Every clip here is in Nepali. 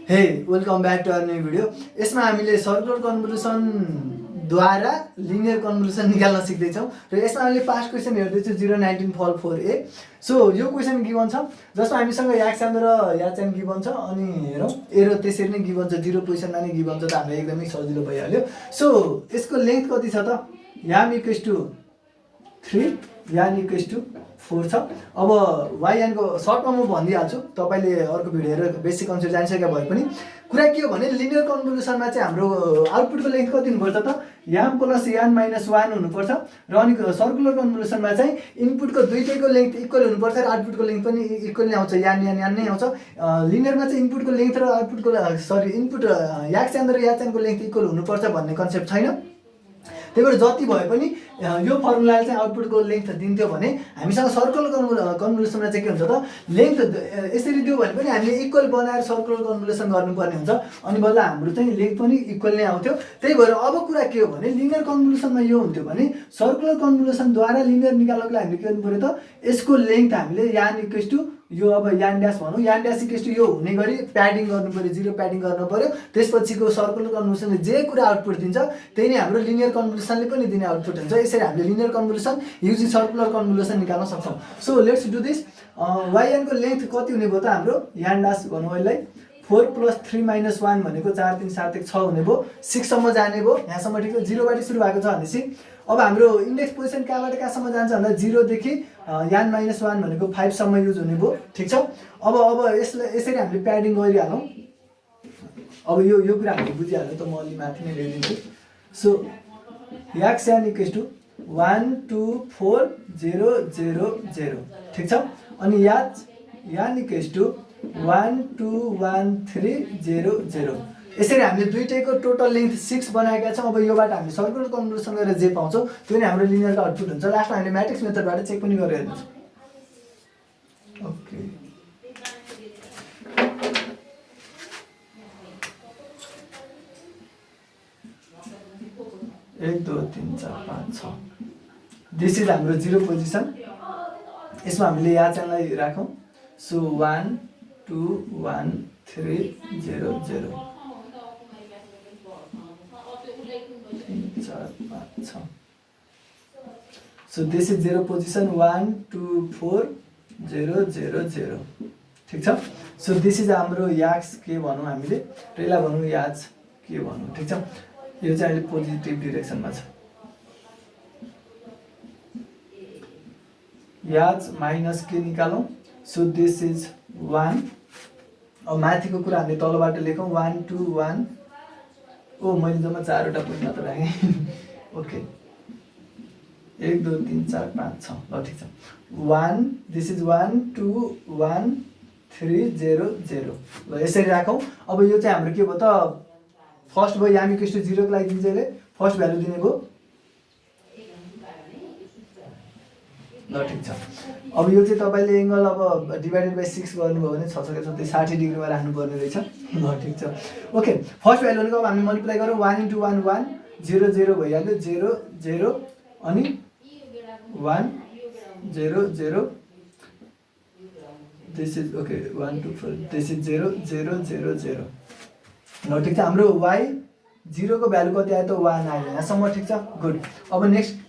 हे welcome back to our new video. यसमा हामीले सर्कुलर कन्भोल्युसन द्वारा लिनियर कन्भोल्युसन निकाल्न सिक्दैछौँ र यसमा हामीले पास्ट क्वेसन हेर्दैछौँ 019 फल 4a। सो यो क्वेसन गिभन छ जसमा हामीसँग याक्स्याम र याच्यान गिभन छ अनि हेरौँ एरो त्यसरी नै गिभन छ 0 पोजिसनमा नै गिभन छ त हामीलाई एकदमै सजिलो भइहाल्यो। सो यसको लेन्थ कति छ त याम इक्वल्स टु 3 यान इक्वल्स टु 4 छ। अब वाइएनको सर्टमा म भनिदिइहाल्छु, तपाईँले अर्को भिडियो हेरेर बेसिक कन्सेप्ट जानिसकेका भए पनि कुरा के हो भने लिनियर कन्भोल्युसनमा चाहिँ हाम्रो आउटपुटको लेन्थ कति हुनुपर्छ त याम प्लस यान माइनस 1 हुनुपर्छ र अनि सर्कुलर कन्भोल्युसनमा चाहिँ इनपुटको दुईटैको लेन्थ इक्वल हुनुपर्छ र आउटपुटको लेन्थ पनि इक्वल नै आउँछ, यान यान यान नै आउँछ। लिनियरमा चाहिँ इनपुटको लेन्थ र आउटपुटको इनपुट याक्स्याम र याच्यानको लेन्थ इक्वल हुनुपर्छ भन्ने कन्सेप्ट छैन। त्यही भएर जति भए पनि यो फर्मुलाले चाहिँ आउटपुटको लेन्थ दिन्थ्यो भने हामीसँग सर्कुलर कन्भोल्युसनमा चाहिँ के हुन्छ त लेन्थ यसरी दियो भने पनि हामीले इक्वल बनाएर सर्कुलर कन्भोल्युसन गर्नुपर्ने हुन्छ अनि बल्ल हाम्रो चाहिँ लेन्थ पनि इक्वल नै आउँथ्यो। त्यही भएर अब कुरा के हो भने लिनियर कन्भोल्युसनमा यो हुन्थ्यो भने सर्कुलर कन्भोल्युसनद्वारा लिनियर निकाल्नको लागि हामीले के गर्नु पर्यो त यसको लेन्थ हामीले यान इक्वल्स टु यो अब यान ड्यास भनौँ, यान ड्यास इक्वल्स टु यो हुने गरी प्याडिङ गर्नु पर्यो, 0 प्याडिङ गर्नु पर्यो। त्यसपछिको सर्कुलर कन्भोल्युसनले जे कुरा आउटपुट दिन्छ त्यही नै हाम्रो लिनियर कन्भोल्युसनले पनि दिने आउटपुट हुन्छ। यसरी हामीले linear convolution using circular convolution निकाल्न सक्छौँ। So let's do this. वाइएनको लेन्थ कति हुने भयो त हाम्रो यान ड्यास भनौँ यसलाई 4 + 3 - 1 भनेको 4 3 7 1 6 हुने भयो, 6 सम्म जाने भयो। यहाँसम्म ठिक छ, 0 बाट सुरु भएको छ भनेपछि अब हाम्रो इन्डेक्स पोजिसन कहाँबाट कहाँसम्म जान्छ भन्दा 0 देखि यान माइनस 1 भनेको 5 सम्म युज हुने भयो, ठिक छ। अब यसलाई यसरी हामीले प्याडिङ गरिहालौँ। अब यो कुरा हामीले बुझिहाल्यो त, म अलि माथि नै ल्याइदिन्छु। सो याक्स्यान इक्वल्स टु 1 2 4 0 0 0, ठिक छ। अनि यान इक्वल्स टु 1 2 1 3 0 0। यसरी हामीले दुईटैको टोटल लेन्थ 6 बनाएका छौँ। अब योबाट हामीले सर्कुलर कन्भोल्युसन गरेर जे पाउँछौँ त्यो नै हाम्रो लिनियरको आउटपुट हुन्छ। लास्टमा हामीले म्याट्रिक्स मेथडबाट चेक पनि गरेर हेर्छौँ। ओके, 1 2 3 4 5 6 दिस इज हाम्रो 0 पोजिसन। यसमा हामीले याच्यानलाई राखौँ। So 1 2 1 3 0 0 3 4 5 6। So this is 0 position 1 2 4 0 0 0, ठिक छ। सो दिस इज हाम्रो याक्स के भनौँ हामीले पहिला भनौँ याच के भनौँ, ठिक छ। यो चाहिँ अहिले पोजिटिभ डिरेक्सनमा छ। याच माइनस के निकालौँ। So this is 1। अब माथिको कुरा हामीले तलबाट लेखौँ 1 2 1। ओ मैले जम्मा 4वटा पोइन्ट मात्र राखेँ। ओके, 1 2 3 4 5 6, ल ठिक छ। 1 दिस इज 1 2 1 3 0 0, ल यसरी राखौँ। अब यो चाहिँ हाम्रो के भयो त फर्स्ट भयो याम इक्वल्स टु 0 को लागि दिन्छ यसले फर्स्ट भ्यालु दिने भयो, ल ठिक छ। अब यो चाहिँ तपाईँले एङ्गल अब डिभाइडेड बाई 6 गर्नुभयो भने 6 6 60 डिग्रीमा राख्नुपर्ने रहेछ, ल ठिक छ। ओके, फर्स्ट भ्यालु भनेको अब हामी मल्टिप्लाई गरौँ 1 × 1 1 0 0 भइहाल्यो, 0 0 अनि 1 0 0। This is okay 1 2 4 this is 0 0 0 0, ल ठिक छ। हाम्रो वाइ 0 को भ्यालु कति आयो त 1 आयो, यहाँसम्म ठिक छ, गुड। अब नेक्स्ट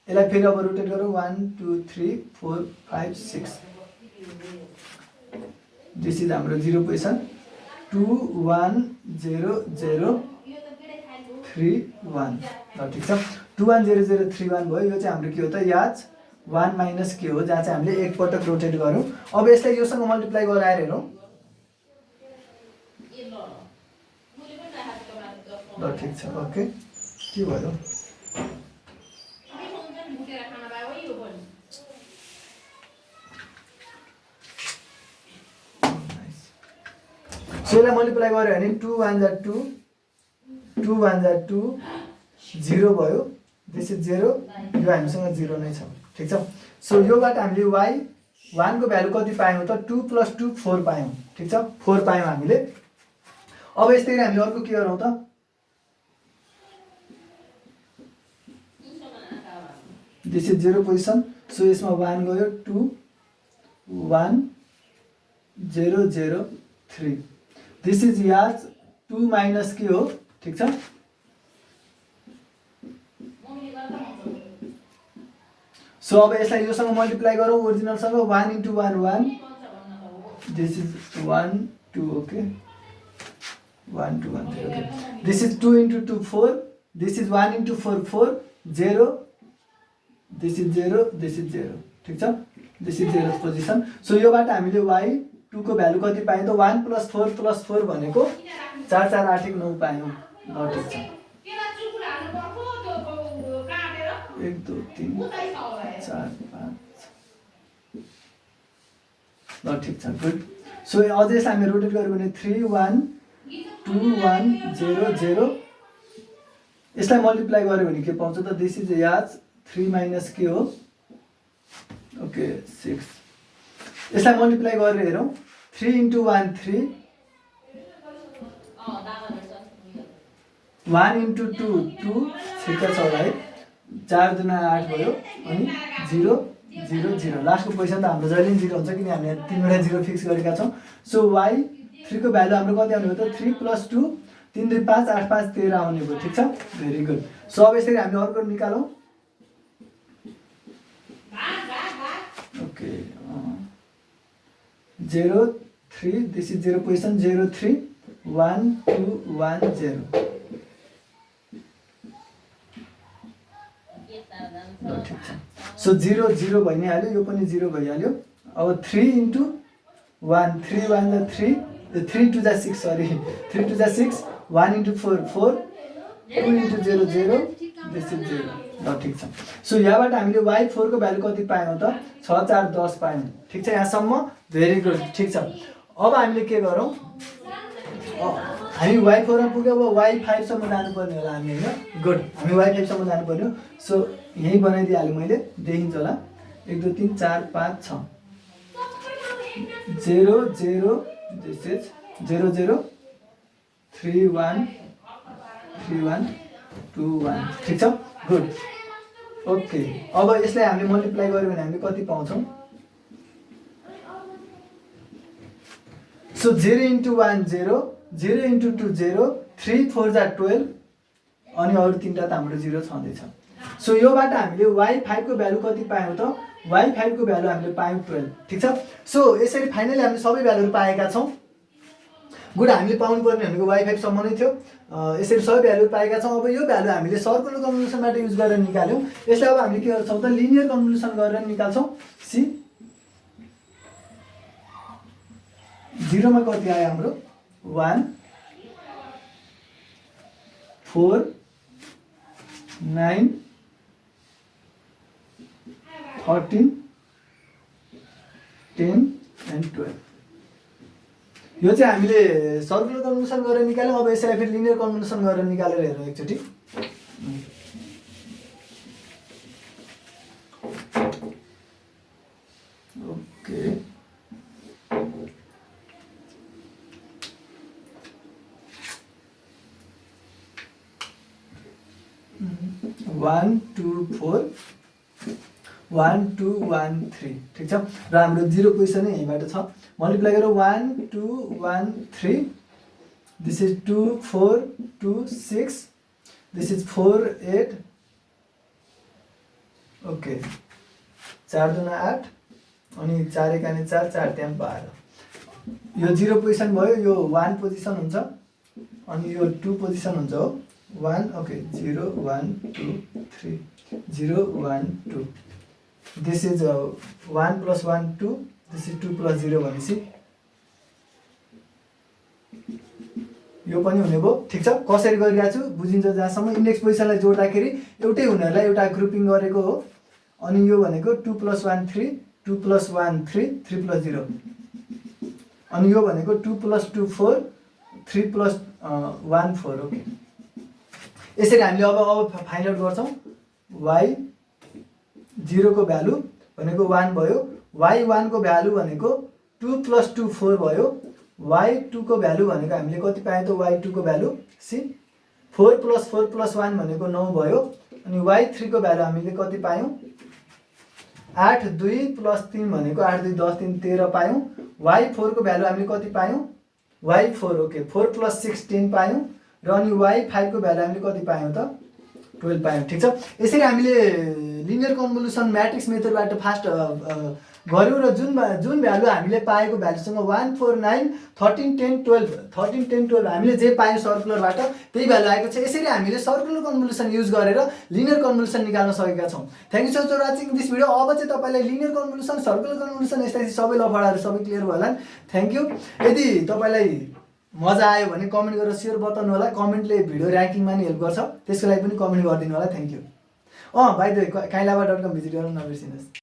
यसलाई फेरि अब रोटेट गरौँ 1 2 3 4 5 6। दिस इज हाम्रो 0 पोजिसन 2 1 0 0 3 1, ल ठिक छ। 2 1 0 0 3 1 भयो। यो चाहिँ हाम्रो के हो त याच 1 माइनस के हो, जहाँ चाहिँ हामीले एकपटक रोटेट गरौँ। अब यसलाई योसँग मल्टिप्लाई गराएर हेरौँ, ल ठिक छ। ओके, के भयो सो यसलाई मल्टिप्लाई गऱ्यो भने 2 1 जा 2 2 1 जा 2 0 भयो। दिस इज 0, यो हामीसँग 0 नै छ, ठिक छ। सो योबाट हामीले वाइ 1 को भ्यालु कति पायौँ त 2 + 2 4 पायौँ, ठिक छ, 4 पायौँ हामीले। अब यस्तै गरी हामीले अर्को के गरौँ त दिस इज 0 पोजिसन। सो यसमा 1 गयो 2 1 0 0 3। दिस इज याज 2 माइनस के हो ठीक छ सो अब यसलाई योसँग मल्टिप्लाई गरौँ ओरिजिनलसँग 1 into 1 1 this is 1 2 okay 1 2 1 3 okay this is 2 into 2 4 this is 1 into 4 4 0 this is 0 this is 0 ठीक छ this is 0th position so योबाट हामीले y2 को भ्यालु कति पायौँ त 1 + 4 + 4 भनेको 4 4 8 1 9 पायौँ ल ठीक छ 1 2 3 4 5 ल ठीक छ गुड सो अझै यसलाई हामी रोटेट गर्यो भने 3 1 2 1 0 0 यसलाई मल्टिप्लाई गर्यो भने के पाउँछ त दिस इज याज 3 माइनस के हो ओके 6 यसलाई मल्टिप्लाई गरेर हेरौँ 3 into 1 3 1 into 2 2 6 छ है 4 दुना 8 भयो अनि 0 0 0 लास्टको पोजिसन त हाम्रो जहिले पनि 0 हुन्छ किन हामीले तीनवटा 0 फिक्स गरेका छौँ सो y3 को भ्यालु हाम्रो कति आउने हो त 3 + 2 3 2 5 8 5 13 आउने भयो ठीक छ भेरी गुड सो अब यसरी हामीले अर्को निकालौँ ओके 0 3 दिस इज 0 पोजिसन 0 3 1 2 1 0 ठीक छ सो 0 0 भइ नै हाल्यो यो पनि 0 भइहाल्यो अब 3 into 1 3 1 जा 3 3 2 जा 6 सरी 3 2 जा 6 1 into 4 4 2 into 0 0 दिस इज 0 ल ठीक छ सो यहाँबाट हामीले y4 को भ्यालु कति पायौँ त 6 4 10 पायौँ ठीक छ यहाँसम्म भेरी गुड ठीक छ अब हामीले के गरौँ हामी y4 मा पुग्यो अब y5 सम्म जानुपर्ने होला हामी हैन गुड हामी y5 सम्म जानुपर्ने हो सो यही बनाइदिहालेँ मैले देखिन्छ होला 1 2 3 4 5 6 0 0 दिस इज 0 0 3 1 3 1 2 1 ठीक छ गुड ओके अब यसलाई हामीले मल्टिप्लाई गर्यो भने हामीले कति पाउँछौँ सो 0 into 1 0 0 into 2 0 3 4 जा 12 अनि अरु तीनटा त हाम्रो 0 छँदैछ सो योबाट हामीले y5 को भ्यालु कति पायौँ त y5 को भ्यालु हामीले पायौँ 12 ठीक छ सो यसरी फाइनली हामीले सबै भ्यालुहरु पाएका छौँ गुड हामीले पाउनु पर्ने भनेको y5 सम्म नै थियो यसरी सबै भ्यालु पाएका छौँ अब यो भ्यालु हामीले सर्कुलर कन्भोल्युसनबाट युज गरेर निकाल्यौँ यसलाई अब हामीले के गर्छौँ त लिनियर कन्भोल्युसन गरेर निकाल्छौँ सी 0 मा कति आयो हाम्रो 1 4 9 13 10 and 12 यो चाहिँ हामीले सर्कुलर कन्भोल्युसन गरेर निकाल्यौँ अब यसलाई फेरि लिनियर कन्भोल्युसन गरेर निकालेर हेरौँ एकचोटि ओके 1 2 4 1 2 1 3 ठीक छ र हाम्रो 0 पोजिसन नै यहीबाट छ मल्टिप्लाई गरौँ 1 2 1 3 this is 2 4 2 6 this is 4 8 okay 4 दुना 8 अनि 4 1 अनि 4 4 त्यहाँ 12 यो 0 पोजिसन भयो यो 1 पोजिसन हुन्छ अनि यो 2 पोजिसन हुन्छ हो 1 okay 0 1 2 3 0 1 2 this is 1 plus 1 2 this is 2 plus 0 भनेपछि यो पनि हुने भयो ठीक छ कसरी गरिरहेको छु बुझिन्छ जहाँसम्म इन्डेक्स पोजिसनलाई जोड्दाखेरि एउटै हुनेहरुलाई एउटा ग्रुपिङ गरेको हो अनि यो भनेको 2 plus 1 3 2 plus 1 3 3 plus 0 अनि यो भनेको 2 plus 2 4 3 plus 1 4 ओके यसरी हामीले अब फाइन्ड आउट गर्छौं y 0 को भ्यालु भनेको 1 भयो y1 को भ्यालु भनेको 2 plus 2 4 भयो y2 को भ्यालु भनेको हामीले कति पायौं त y2 को भ्यालु सी 4 plus 4 plus 1 भनेको 9 भयो अनि y3 को भ्यालु हामीले कति पायौं 8 2 plus 3 भनेको 8 2 10 3 13 पायौं y4 को भ्यालु हामीले कति पायौं y4 ओके 4 + 6 10 पायौँ र अनि y5 को भ्यालु हामीले कति पायौँ त 12 पायौँ ठीक छ। यसरी हामीले लिनियर कन्भोल्युसन म्याट्रिक्स मेथडबाट फास्ट गऱ्यौँ र जुन भ्यालु हामीले पाएको भ्यालुसँग 149 13 10 12 13 10 12 हामीले जे पायौँ सर्कुलरबाट त्यही भ्यालु आएको छ। यसरी हामीले सर्कुलर कन्भोल्युसन युज गरेर लिनियर कन्भोल्युसन निकाल्न सकेका छौँ। Thank you so much for watching this video. अब चाहिँ तपाईँलाई लिनियर कन्भोल्युसन सर्कुलर कन्भोल्युसन यस्ता सबै लफडाहरू सबै क्लियर भयो होला। Thank you. यदि तपाईँलाई मजा आयो भने कमेन्ट गरेर सेयर बताउनु होला। कमेन्टले भिडियो र्याङ्किङमा नि हेल्प गर्छ, त्यसको लागि पनि कमेन्ट गरिदिनु होला। Thank you. By the way काइलाबा.com भिजिट गर्न नबिर्सिनुहोस्।